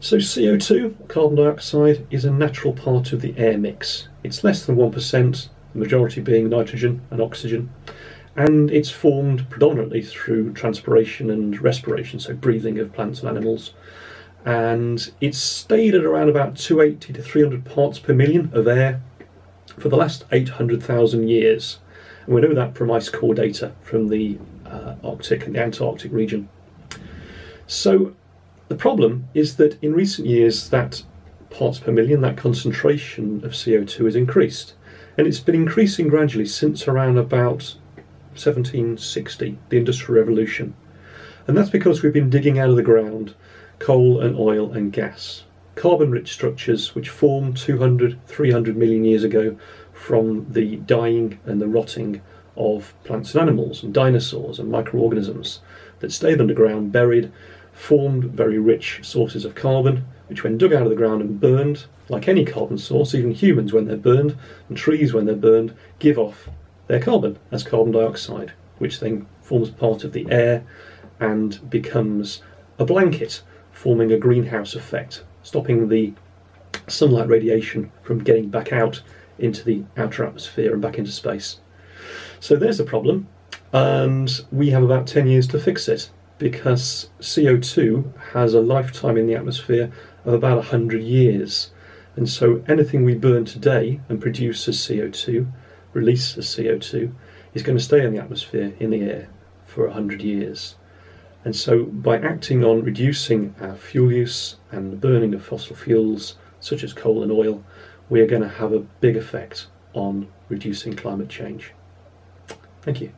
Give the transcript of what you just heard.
So CO2, carbon dioxide, is a natural part of the air mix. It's less than 1%, the majority being nitrogen and oxygen, and it's formed predominantly through transpiration and respiration, so breathing of plants and animals. And it's stayed at around about 280 to 300 parts per million of air for the last 800,000 years. And we know that from ice core data from the Arctic and the Antarctic region. So the problem is that in recent years that parts per million, that concentration of CO2 has increased. And it's been increasing gradually since around about 1760, the Industrial Revolution. And that's because we've been digging out of the ground coal and oil and gas, carbon-rich structures which formed 200, 300 million years ago from the dying and the rotting of plants and animals and dinosaurs and microorganisms that stayed underground, buried, formed very rich sources of carbon, which when dug out of the ground and burned, like any carbon source, even humans when they're burned, and trees when they're burned, give off their carbon as carbon dioxide, which then forms part of the air and becomes a blanket, forming a greenhouse effect, stopping the sunlight radiation from getting back out into the outer atmosphere and back into space. So there's the problem, and we have about 10 years to fix it, because CO2 has a lifetime in the atmosphere of about 100 years. And so anything we burn today and produce as CO2, release as CO2, is going to stay in the atmosphere, in the air, for 100 years. And so by acting on reducing our fuel use and the burning of fossil fuels, such as coal and oil, we are going to have a big effect on reducing climate change. Thank you.